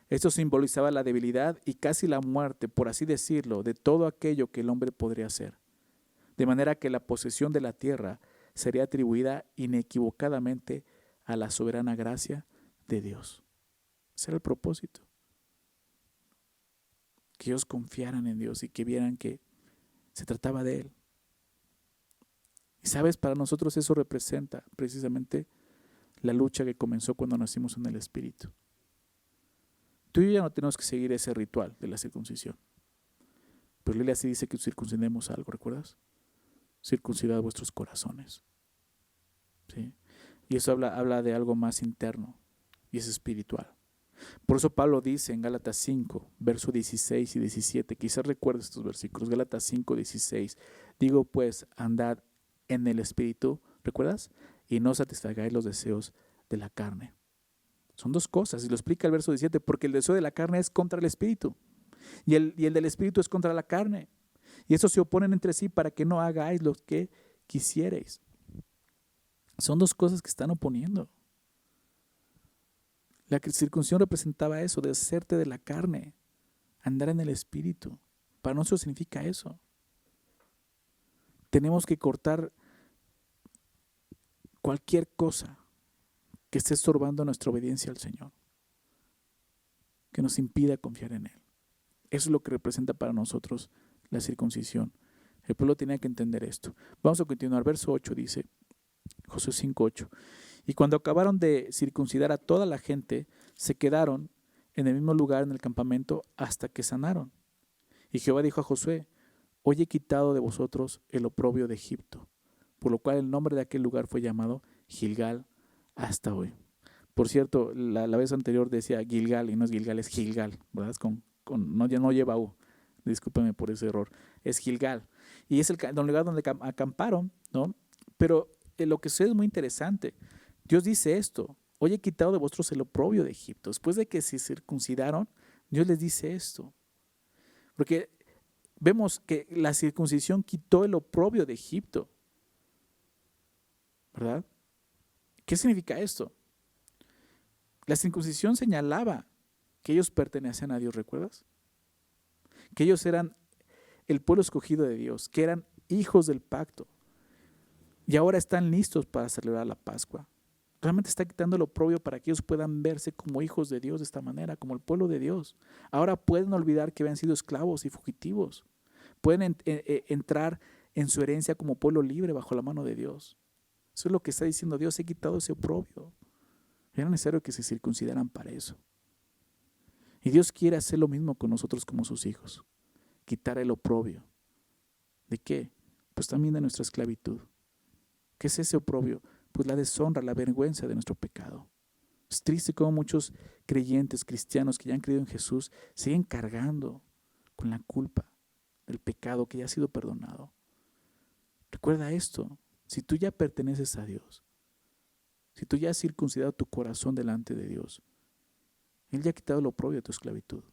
S1: Esto simbolizaba la debilidad y casi la muerte, por así decirlo, de todo aquello que el hombre podría hacer. De manera que la posesión de la tierra sería atribuida inequivocadamente a la soberana gracia de Dios. Ese era el propósito. Que ellos confiaran en Dios y que vieran que se trataba de Él. Y sabes, para nosotros eso representa precisamente la lucha que comenzó cuando nacimos en el Espíritu. Tú y yo ya no tenemos que seguir ese ritual de la circuncisión. Pero la Biblia sí dice que circuncidemos algo, ¿recuerdas? Circuncidad vuestros corazones. ¿Sí? Y eso habla de algo más interno y es espiritual. Por eso Pablo dice en Gálatas 5, versos 16 y 17, quizás recuerdes estos versículos, Gálatas 5, 16, digo pues, andad en el Espíritu, ¿recuerdas? Y no satisfagáis los deseos de la carne. Son dos cosas, y lo explica el verso 17, porque el deseo de la carne es contra el Espíritu, y el del Espíritu es contra la carne, y estos se oponen entre sí para que no hagáis lo que quisierais. Son dos cosas que están oponiendo. La circuncisión representaba eso, deshacerte de la carne, andar en el Espíritu. Para nosotros significa eso. Tenemos que cortar cualquier cosa que esté estorbando nuestra obediencia al Señor, que nos impida confiar en Él. Eso es lo que representa para nosotros la circuncisión. El pueblo tenía que entender esto. Vamos a continuar. Verso 8 dice, Josué 5:8. Y cuando acabaron de circuncidar a toda la gente, se quedaron en el mismo lugar en el campamento hasta que sanaron. Y Jehová dijo a Josué, hoy he quitado de vosotros el oprobio de Egipto, por lo cual el nombre de aquel lugar fue llamado Gilgal hasta hoy. Por cierto, la vez anterior decía Gilgal y no es Gilgal, es Gilgal, ¿verdad? No lleva U. Discúlpeme por ese error. Es Gilgal. Y es el lugar donde acamparon, ¿no? Pero lo que sucede es muy interesante. Dios dice esto, hoy he quitado de vosotros el oprobio de Egipto. Después de que se circuncidaron, Dios les dice esto. Porque vemos que la circuncisión quitó el oprobio de Egipto, ¿verdad? ¿Qué significa esto? La circuncisión señalaba que ellos pertenecían a Dios, ¿recuerdas? Que ellos eran el pueblo escogido de Dios, que eran hijos del pacto. Y ahora están listos para celebrar la Pascua. Realmente está quitando el oprobio para que ellos puedan verse como hijos de Dios de esta manera, como el pueblo de Dios. Ahora pueden olvidar que habían sido esclavos y fugitivos. Pueden entrar en su herencia como pueblo libre bajo la mano de Dios. Eso es lo que está diciendo Dios, he quitado ese oprobio. Era necesario que se circuncidaran para eso. Y Dios quiere hacer lo mismo con nosotros como sus hijos. Quitar el oprobio. ¿De qué? Pues también de nuestra esclavitud. ¿Qué es ese oprobio? Pues la deshonra, la vergüenza de nuestro pecado. Es triste cómo muchos creyentes cristianos que ya han creído en Jesús siguen cargando con la culpa del pecado que ya ha sido perdonado. Recuerda esto, si tú ya perteneces a Dios, si tú ya has circuncidado tu corazón delante de Dios, Él ya ha quitado el oprobio de tu esclavitud,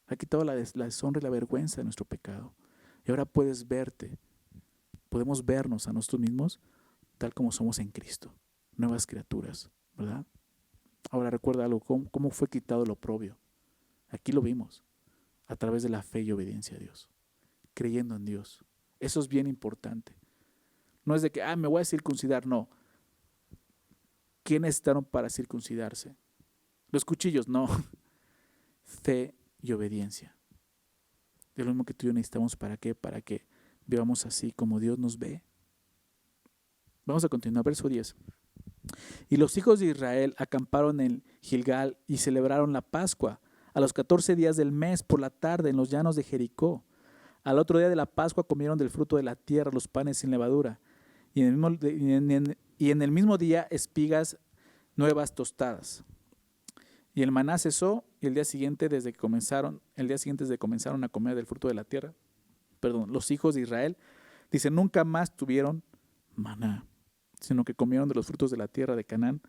S1: ha quitado la deshonra y la vergüenza de nuestro pecado. Y ahora puedes verte, podemos vernos a nosotros mismos tal como somos en Cristo, nuevas criaturas, ¿verdad? Ahora recuerda algo, ¿cómo fue quitado el oprobio? Aquí lo vimos, a través de la fe y obediencia a Dios, creyendo en Dios. Eso es bien importante. No es de que, me voy a circuncidar, no. ¿Qué necesitaron para circuncidarse? Los cuchillos, no. Fe y obediencia. Es lo mismo que tú y yo necesitamos, ¿para qué? Para que vivamos así como Dios nos ve. Vamos a continuar, verso 10. Y los hijos de Israel acamparon en Gilgal y celebraron la Pascua a los 14 días del mes por la tarde en los llanos de Jericó. Al otro día de la Pascua comieron del fruto de la tierra los panes sin levadura y en el mismo día espigas nuevas tostadas. Y el maná cesó y el día siguiente desde que comenzaron a comer del fruto de la tierra, los hijos de Israel, dice, nunca más tuvieron maná, sino que comieron de los frutos de la tierra de Canaán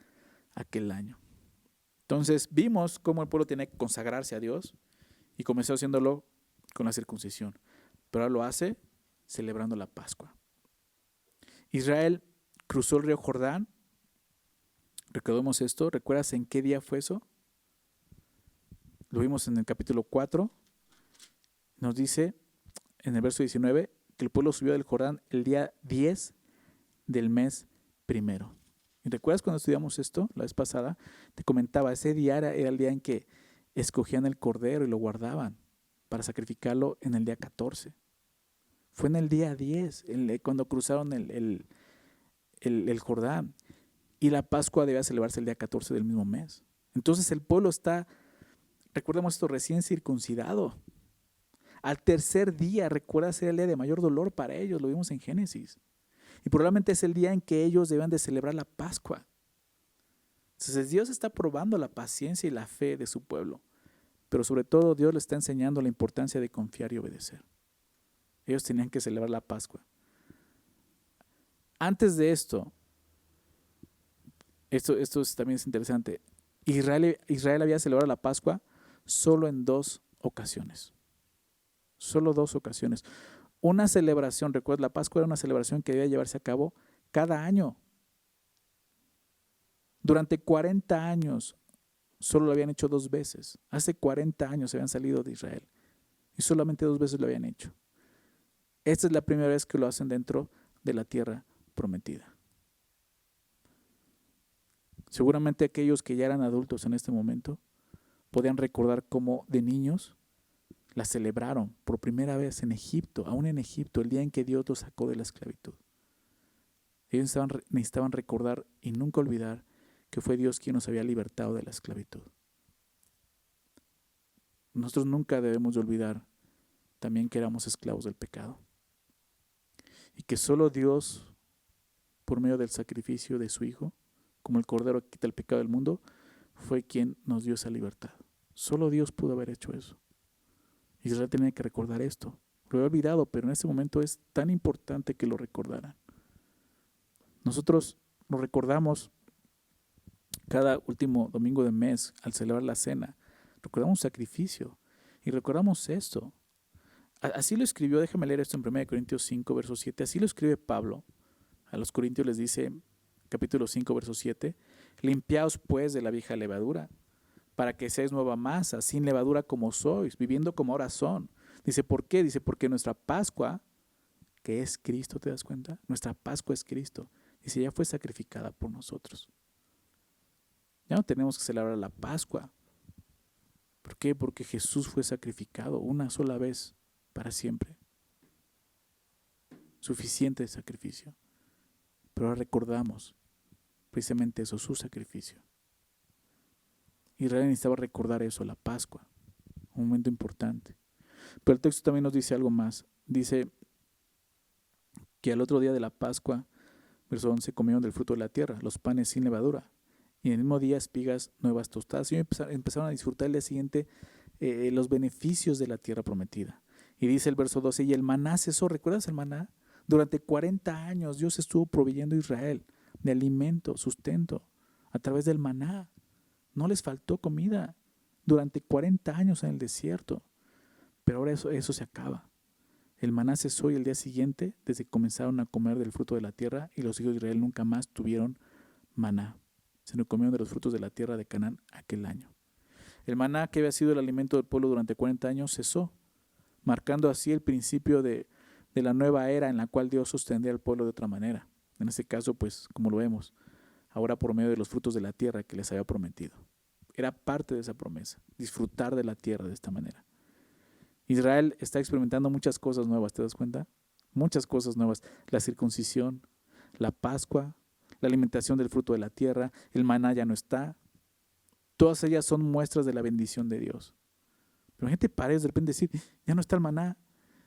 S1: aquel año. Entonces vimos cómo el pueblo tenía que consagrarse a Dios y comenzó haciéndolo con la circuncisión, pero ahora lo hace celebrando la Pascua. Israel cruzó el río Jordán. Recordemos esto, ¿recuerdas en qué día fue eso? Lo vimos en el capítulo 4. Nos dice en el verso 19 que el pueblo subió del Jordán el día 10 del mes primero. ¿Y recuerdas cuando estudiamos esto la vez pasada? Te comentaba, ese día era el día en que escogían el cordero y lo guardaban para sacrificarlo en el día 14. Fue en el día 10, cuando cruzaron el Jordán. y la Pascua debía celebrarse el día 14 del mismo mes. Entonces el pueblo está, recordemos esto, recién circuncidado. Al tercer día, recuerda, ser el día de mayor dolor para ellos, lo vimos en Génesis. Y probablemente es el día en que ellos deben de celebrar la Pascua. Entonces Dios está probando la paciencia y la fe de su pueblo, pero sobre todo Dios le está enseñando la importancia de confiar y obedecer. Ellos tenían que celebrar la Pascua. Antes de esto también es interesante, Israel había celebrado la Pascua solo en 2 ocasiones. Solo 2 ocasiones. Una celebración, recuerda, la Pascua era una celebración que debía llevarse a cabo cada año. Durante 40 años solo lo habían hecho 2 veces. Hace 40 años se habían salido de Israel y solamente 2 veces lo habían hecho. Esta es la primera vez que lo hacen dentro de la tierra prometida. Seguramente aquellos que ya eran adultos en este momento podían recordar cómo de niños la celebraron por primera vez en Egipto, aún en Egipto, el día en que Dios los sacó de la esclavitud. Ellos necesitaban recordar y nunca olvidar que fue Dios quien nos había libertado de la esclavitud. Nosotros nunca debemos de olvidar también que éramos esclavos del pecado y que solo Dios, por medio del sacrificio de su Hijo, como el Cordero que quita el pecado del mundo, fue quien nos dio esa libertad. Solo Dios pudo haber hecho eso. Israel tenía que recordar esto. Lo había olvidado, pero en este momento es tan importante que lo recordaran. Nosotros lo recordamos cada último domingo de mes al celebrar la cena. Recordamos un sacrificio y recordamos esto. Así lo escribió, déjame leer esto en 1 Corintios 5, verso 7. Así lo escribe Pablo. A los Corintios les dice, capítulo 5, verso 7, limpiaos pues de la vieja levadura, para que seáis nueva masa, sin levadura como sois, viviendo como ahora son. Dice, ¿por qué? Dice, porque nuestra Pascua, que es Cristo, ¿te das cuenta? Nuestra Pascua es Cristo. Dice, ya fue sacrificada por nosotros. Ya no tenemos que celebrar la Pascua. ¿Por qué? Porque Jesús fue sacrificado una sola vez para siempre. Suficiente sacrificio. Pero ahora recordamos precisamente eso, su sacrificio. Israel necesitaba recordar eso, la Pascua, un momento importante. Pero el texto también nos dice algo más. Dice que al otro día de la Pascua, verso 11, comieron del fruto de la tierra, los panes sin levadura, y en el mismo día espigas nuevas tostadas. Y empezaron a disfrutar el día siguiente los beneficios de la tierra prometida. Y dice el verso 12, y el maná cesó. ¿Recuerdas el maná? Durante 40 años Dios estuvo proveyendo a Israel de alimento, sustento, a través del maná. No les faltó comida durante 40 años en el desierto. Pero ahora eso se acaba. El maná cesó y el día siguiente, desde que comenzaron a comer del fruto de la tierra, y los hijos de Israel nunca más tuvieron maná, sino comieron de los frutos de la tierra de Canaán aquel año. El maná, que había sido el alimento del pueblo durante 40 años, cesó, marcando así el principio de la nueva era en la cual Dios sostendría al pueblo de otra manera. En este caso, pues, como lo vemos, ahora por medio de los frutos de la tierra que les había prometido. Era parte de esa promesa, disfrutar de la tierra de esta manera. Israel está experimentando muchas cosas nuevas, ¿te das cuenta? Muchas cosas nuevas. La circuncisión, la Pascua, la alimentación del fruto de la tierra, el maná ya no está. Todas ellas son muestras de la bendición de Dios. Pero gente parece de repente decir, ya no está el maná,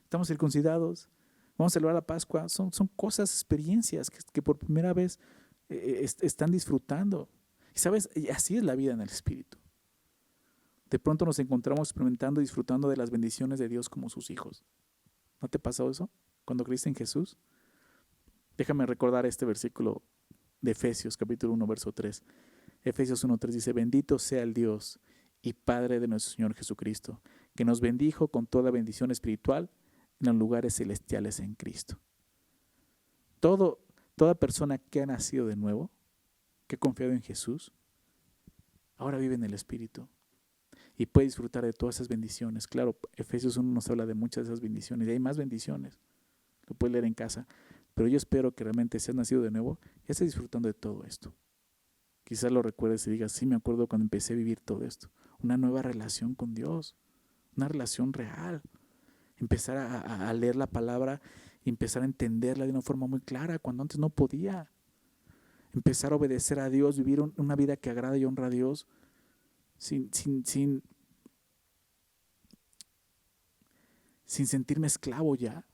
S1: estamos circuncidados, vamos a celebrar la Pascua. Son cosas, experiencias que por primera vez están disfrutando. Y sabes, así es la vida en el Espíritu. De pronto nos encontramos experimentando y disfrutando de las bendiciones de Dios como sus hijos. ¿No te pasó eso cuando creíste en Jesús? Déjame recordar este versículo de Efesios, capítulo 1, verso 3. Efesios 1:3 dice, bendito sea el Dios y Padre de nuestro Señor Jesucristo, que nos bendijo con toda bendición espiritual en los lugares celestiales en Cristo. Toda persona que ha nacido de nuevo, que ha confiado en Jesús, ahora vive en el Espíritu y puede disfrutar de todas esas bendiciones. Claro, Efesios 1 nos habla de muchas de esas bendiciones y hay más bendiciones. Lo puedes leer en casa. Pero yo espero que realmente si has nacido de nuevo, ya estés disfrutando de todo esto. Quizás lo recuerdes y digas, sí, me acuerdo cuando empecé a vivir todo esto. Una nueva relación con Dios, una relación real. Empezar a leer la palabra y empezar a entenderla de una forma muy clara, cuando antes no podía. empezar a obedecer a Dios, vivir una vida que agrada y honra a Dios, sin sentirme esclavo ya,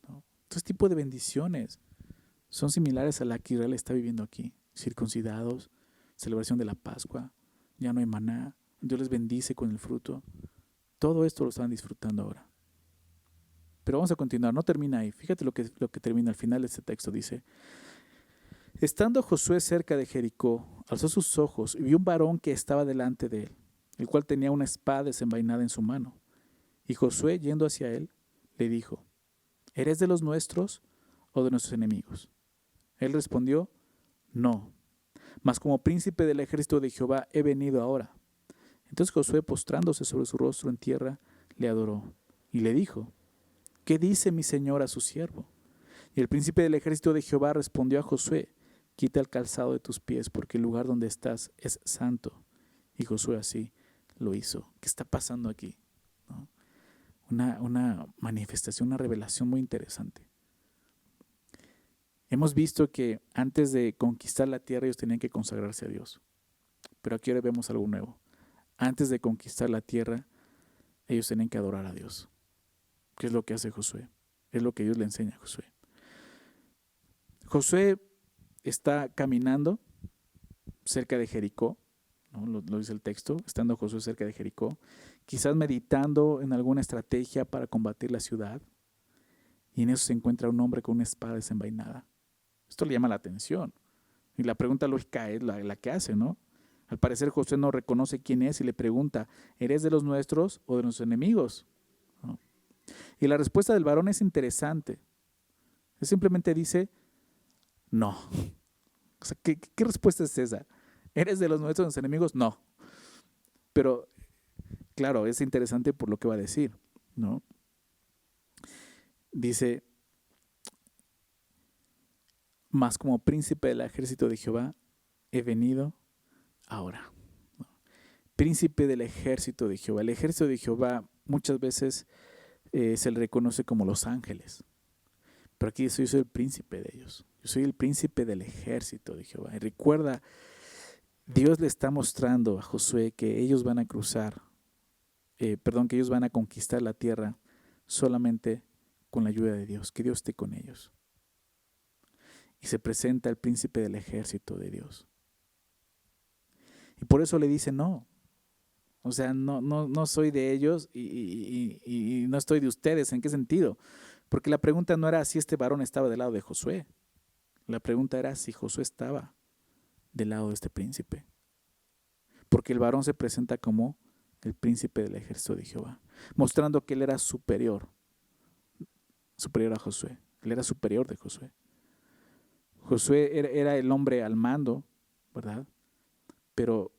S1: ¿no? Estos tipos de bendiciones son similares a la que Israel está viviendo aquí. Circuncidados, celebración de la Pascua, ya no hay maná, Dios les bendice con el fruto. Todo esto lo están disfrutando ahora. Pero vamos a continuar, no termina ahí. Fíjate lo que termina al final de este texto. Dice: estando Josué cerca de Jericó, alzó sus ojos y vio un varón que estaba delante de él, el cual tenía una espada desenvainada en su mano. Y Josué, yendo hacia él, le dijo: ¿eres de los nuestros o de nuestros enemigos? Él respondió: no, mas como príncipe del ejército de Jehová he venido ahora. Entonces Josué, postrándose sobre su rostro en tierra, le adoró y le dijo: ¿qué dice mi señor a su siervo? Y el príncipe del ejército de Jehová respondió a Josué: quita el calzado de tus pies, porque el lugar donde estás es santo. Y Josué así lo hizo. ¿Qué está pasando aquí? ¿No? Una manifestación, una revelación muy interesante. Hemos visto que antes de conquistar la tierra ellos tenían que consagrarse a Dios. Pero aquí ahora vemos algo nuevo. Antes de conquistar la tierra, ellos tenían que adorar a Dios. ¿Qué es lo que hace Josué? Es lo que Dios le enseña a Josué. Josué está caminando cerca de Jericó, ¿no? Lo dice el texto, estando Josué cerca de Jericó, quizás meditando en alguna estrategia para combatir la ciudad, y en eso se encuentra un hombre con una espada desenvainada. Esto le llama la atención, y la pregunta lógica es la que hace, ¿no? Al parecer Josué no reconoce quién es y le pregunta: ¿eres de los nuestros o de nuestros enemigos? ¿No? Y la respuesta del varón es interesante. Él simplemente dice: no. O sea, ¿qué respuesta es esa? ¿Eres de los nuestros, de los enemigos? No. Pero, claro, es interesante por lo que va a decir, ¿no? Dice: mas como príncipe del ejército de Jehová he venido ahora. ¿No? Príncipe del ejército de Jehová. El ejército de Jehová muchas veces se le reconoce como los ángeles. Pero aquí yo soy el príncipe de ellos. Yo soy el príncipe del ejército de Jehová. Y recuerda, Dios le está mostrando a Josué que ellos van a cruzar, que ellos van a conquistar la tierra solamente con la ayuda de Dios, que Dios esté con ellos. Y se presenta el príncipe del ejército de Dios. Y por eso le dice: no. O sea, no soy de ellos y no estoy de ustedes. ¿En qué sentido? Porque la pregunta no era si este varón estaba del lado de Josué. La pregunta era si Josué estaba del lado de este príncipe. Porque el varón se presenta como el príncipe del ejército de Jehová, mostrando que él era superior a Josué. Él era superior de Josué. Josué era el hombre al mando, ¿verdad? Pero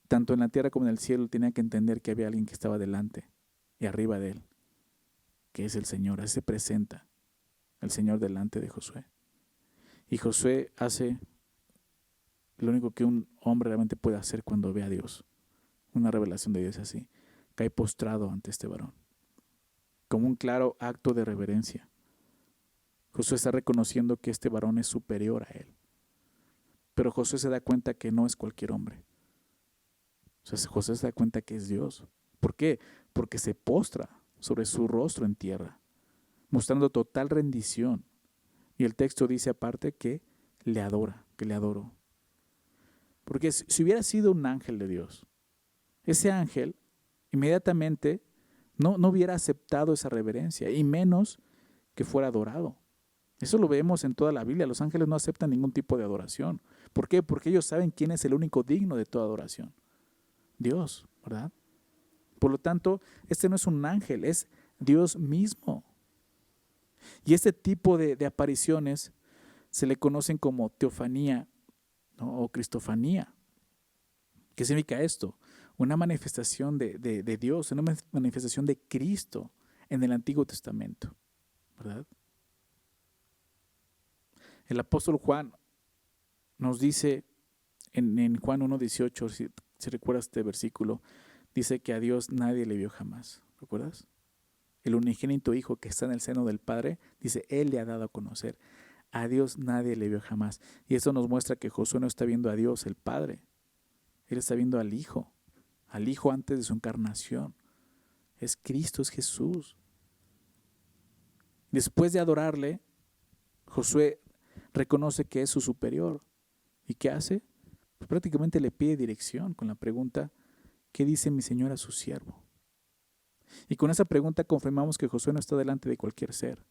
S1: tanto en la tierra como en el cielo tenía que entender que había alguien que estaba delante y arriba de él, que es el Señor. Así se presenta el Señor delante de Josué. Y Josué hace lo único que un hombre realmente puede hacer cuando ve a Dios. Una revelación de Dios así. Cae postrado ante este varón, como un claro acto de reverencia. Josué está reconociendo que este varón es superior a él. Pero Josué se da cuenta que no es cualquier hombre. O sea, Josué se da cuenta que es Dios. ¿Por qué? Porque se postra sobre su rostro en tierra, mostrando total rendición. Y el texto dice aparte que le adora, que le adoró. Porque si hubiera sido un ángel de Dios, ese ángel inmediatamente no hubiera aceptado esa reverencia, y menos que fuera adorado. Eso lo vemos en toda la Biblia. Los ángeles no aceptan ningún tipo de adoración. ¿Por qué? Porque ellos saben quién es el único digno de toda adoración. Dios, ¿verdad? Por lo tanto, este no es un ángel, es Dios mismo. Y este tipo de apariciones se le conocen como teofanía, ¿no? O cristofanía. ¿Qué significa esto? Una manifestación de Dios, una manifestación de Cristo en el Antiguo Testamento, ¿verdad? El apóstol Juan nos dice en Juan 1:18, si recuerdas este versículo, dice que a Dios nadie le vio jamás. ¿Recuerdas? El unigénito Hijo que está en el seno del Padre, dice, Él le ha dado a conocer A Dios nadie le vio jamás. Y eso nos muestra que Josué no está viendo a Dios, el Padre. Él está viendo al Hijo antes de su encarnación. Es Cristo, es Jesús. Después de adorarle, Josué reconoce que es su superior. ¿Y qué hace? Pues prácticamente le pide dirección con la pregunta, ¿qué dice mi Señor a su siervo? Y con esa pregunta confirmamos que Josué no está delante de cualquier ser.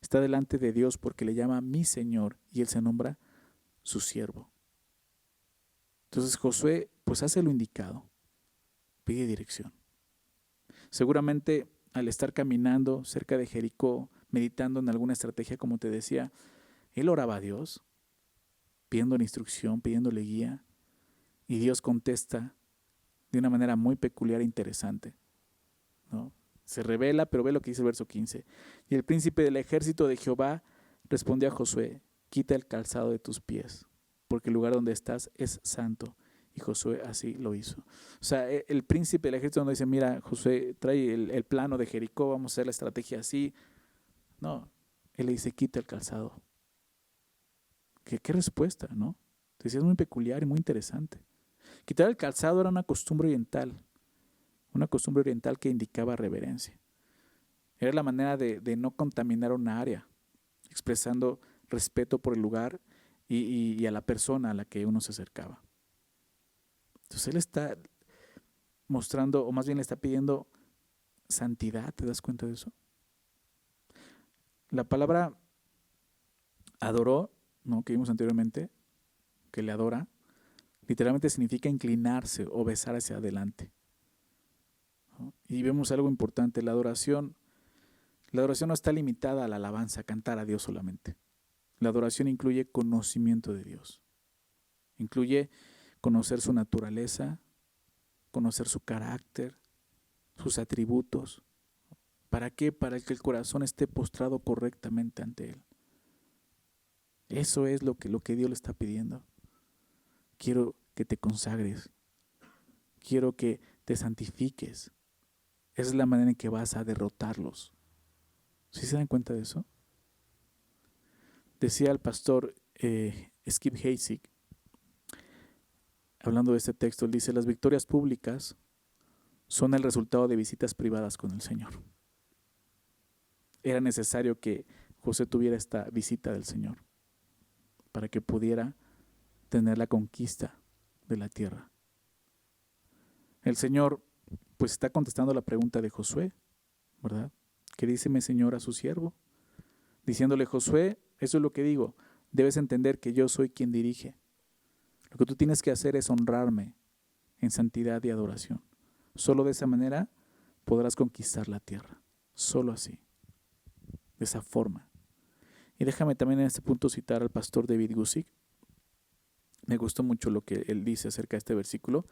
S1: Está delante de Dios porque le llama mi Señor y Él se nombra su siervo. Entonces Josué pues hace lo indicado, pide dirección. Seguramente al estar caminando cerca de Jericó, meditando en alguna estrategia, como te decía, él oraba a Dios, pidiéndole instrucción, pidiéndole guía, y Dios contesta de una manera muy peculiar e interesante, ¿no? Se revela, pero ve lo que dice el verso 15. Y el príncipe del ejército de Jehová respondió a Josué, quita el calzado de tus pies, porque el lugar donde estás es santo. Y Josué así lo hizo. O sea, el príncipe del ejército no dice, mira, Josué, trae el plano de Jericó, vamos a hacer la estrategia así. No, él le dice, quita el calzado. ¿Qué respuesta, no? Decía, es muy peculiar y muy interesante. Quitar el calzado era una costumbre oriental que indicaba reverencia. Era la manera de no contaminar una área, expresando respeto por el lugar y a la persona a la que uno se acercaba. Entonces él está mostrando, o más bien le está pidiendo santidad, ¿te das cuenta de eso? La palabra adoró, ¿no?, que vimos anteriormente, que le adora, literalmente significa inclinarse o besar hacia adelante, ¿no? Y vemos algo importante, la adoración no está limitada a la alabanza, a cantar a Dios solamente. La adoración incluye conocimiento de Dios, incluye conocer su naturaleza, conocer su carácter, sus atributos. ¿Para qué? Para que el corazón esté postrado correctamente ante Él. Eso es lo que Dios le está pidiendo. Quiero que te consagres. Quiero que te santifiques. Esa es la manera en que vas a derrotarlos. ¿Sí se dan cuenta de eso? Decía el pastor Skip Heitzig, hablando de este texto, él dice, las victorias públicas son el resultado de visitas privadas con el Señor. Era necesario que José tuviera esta visita del Señor para que pudiera tener la conquista de la tierra. El Señor pues está contestando la pregunta de Josué, ¿verdad? ¿Qué dice mi Señor a su siervo? Diciéndole, Josué, eso es lo que digo, debes entender que yo soy quien dirige. Lo que tú tienes que hacer es honrarme en santidad y adoración. Solo de esa manera podrás conquistar la tierra. Solo así. De esa forma. Y déjame también en este punto citar al pastor David Guzik. Me gustó mucho lo que él dice acerca de este versículo.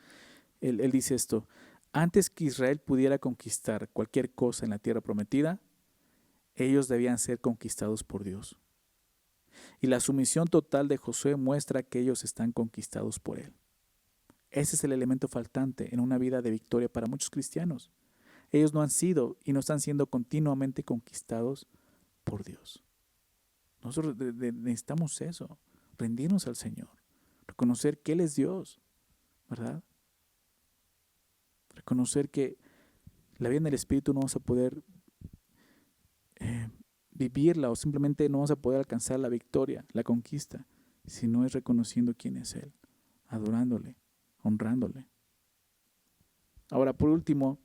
S1: Él dice esto, antes que Israel pudiera conquistar cualquier cosa en la tierra prometida, ellos debían ser conquistados por Dios. Y la sumisión total de Josué muestra que ellos están conquistados por Él. Ese es el elemento faltante en una vida de victoria para muchos cristianos. Ellos no han sido y no están siendo continuamente conquistados por Dios. Nosotros necesitamos eso, rendirnos al Señor, reconocer que Él es Dios, ¿verdad? Reconocer que la vida en el Espíritu no vamos a poder vivirla o simplemente no vamos a poder alcanzar la victoria, la conquista, si no es reconociendo quién es Él, adorándole, honrándole. Ahora, por último,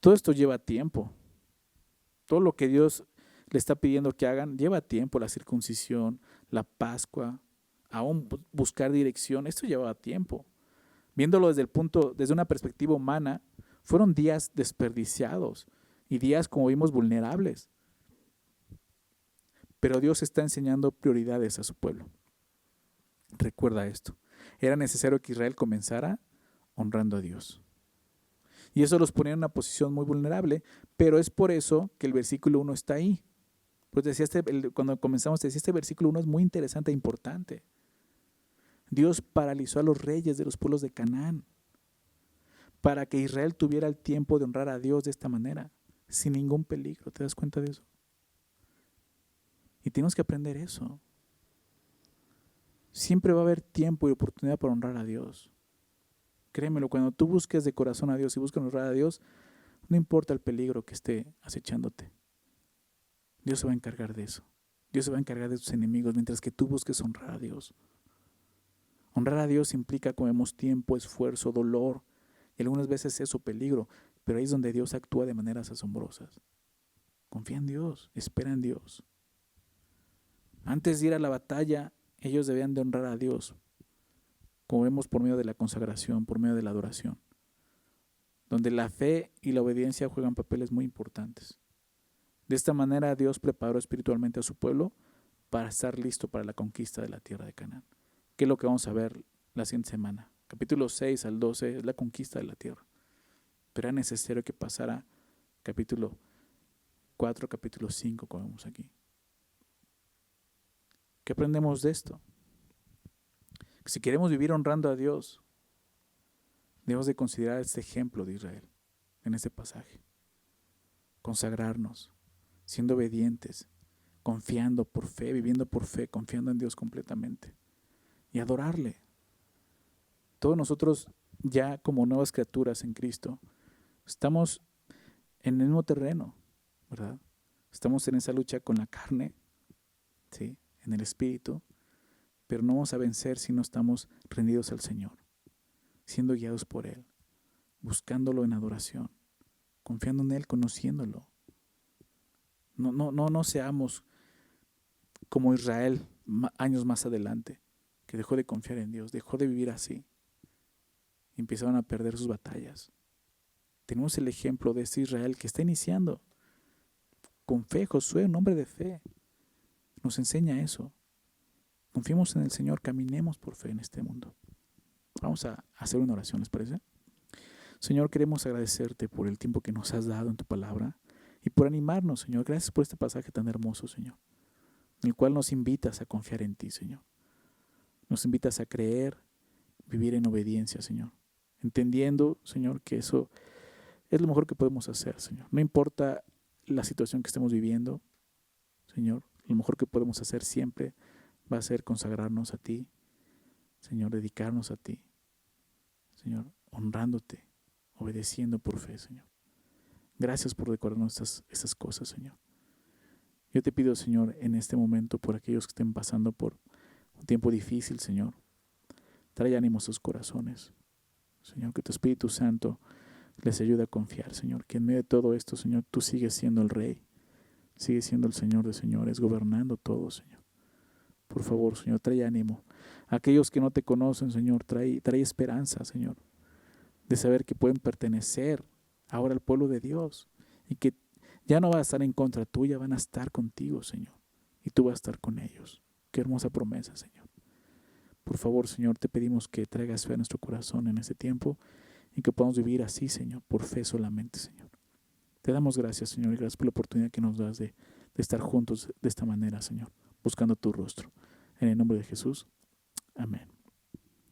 S1: todo esto lleva tiempo. Todo lo que Dios le está pidiendo que hagan lleva tiempo, la circuncisión, la Pascua, aún buscar dirección, esto lleva tiempo. Viéndolo desde una perspectiva humana, fueron días desperdiciados y días, como vimos, vulnerables. Pero Dios está enseñando prioridades a su pueblo. Recuerda esto. Era necesario que Israel comenzara honrando a Dios. Y eso los ponía en una posición muy vulnerable, pero es por eso que el versículo 1 está ahí. Pues decía cuando comenzamos, decía, este versículo 1 es muy interesante e importante. Dios paralizó a los reyes de los pueblos de Canaán para que Israel tuviera el tiempo de honrar a Dios de esta manera, sin ningún peligro. ¿Te das cuenta de eso? Y tenemos que aprender eso. Siempre va a haber tiempo y oportunidad para honrar a Dios. Créemelo, cuando tú busques de corazón a Dios y busques honrar a Dios, no importa el peligro que esté acechándote. Dios se va a encargar de eso. Dios se va a encargar de tus enemigos mientras que tú busques honrar a Dios. Honrar a Dios implica, como vemos, tiempo, esfuerzo, dolor y algunas veces eso, peligro, pero ahí es donde Dios actúa de maneras asombrosas. Confía en Dios, espera en Dios. Antes de ir a la batalla, ellos debían de honrar a Dios, como vemos por medio de la consagración, por medio de la adoración, donde la fe y la obediencia juegan papeles muy importantes. De esta manera Dios preparó espiritualmente a su pueblo para estar listo para la conquista de la tierra de Canaán, que es lo que vamos a ver la siguiente semana. Capítulo 6 al 12 es la conquista de la tierra, pero era necesario que pasara capítulo 4, capítulo 5, como vemos aquí. ¿Qué aprendemos de esto? Si queremos vivir honrando a Dios, debemos de considerar este ejemplo de Israel en este pasaje. Consagrarnos, siendo obedientes, confiando por fe, viviendo por fe, confiando en Dios completamente y adorarle. Todos nosotros ya como nuevas criaturas en Cristo estamos en el mismo terreno, ¿verdad? Estamos en esa lucha con la carne, ¿sí? En el espíritu, pero no vamos a vencer si no estamos rendidos al Señor, siendo guiados por Él, buscándolo en adoración, confiando en Él, conociéndolo. No seamos como Israel años más adelante, que dejó de confiar en Dios, dejó de vivir así y empezaron a perder sus batallas. Tenemos el ejemplo de este Israel que está iniciando con fe. Josué, un hombre de fe, nos enseña eso. Confiemos en el Señor, caminemos por fe en este mundo. Vamos a hacer una oración, ¿les parece? Señor, queremos agradecerte por el tiempo que nos has dado en tu palabra y por animarnos, Señor. Gracias por este pasaje tan hermoso, Señor, en el cual nos invitas a confiar en ti, Señor. Nos invitas a creer, vivir en obediencia, Señor. Entendiendo, Señor, que eso es lo mejor que podemos hacer, Señor. No importa la situación que estemos viviendo, Señor, lo mejor que podemos hacer siempre va a ser consagrarnos a ti, Señor, dedicarnos a ti, Señor, honrándote, obedeciendo por fe, Señor. Gracias por recordarnos estas cosas, Señor. Yo te pido, Señor, en este momento por aquellos que estén pasando por un tiempo difícil, Señor, trae ánimo a sus corazones. Señor, que tu Espíritu Santo les ayude a confiar, Señor, que en medio de todo esto, Señor, tú sigues siendo el Rey, sigues siendo el Señor de señores, gobernando todo, Señor. Por favor, Señor, trae ánimo. A aquellos que no te conocen, Señor, trae esperanza, Señor, de saber que pueden pertenecer ahora al pueblo de Dios y que ya no van a estar en contra tuya, van a estar contigo, Señor, y tú vas a estar con ellos. Qué hermosa promesa, Señor. Por favor, Señor, te pedimos que traigas fe a nuestro corazón en este tiempo y que podamos vivir así, Señor, por fe solamente, Señor. Te damos gracias, Señor, y gracias por la oportunidad que nos das de estar juntos de esta manera, Señor, buscando tu rostro. En el nombre de Jesús. Amén.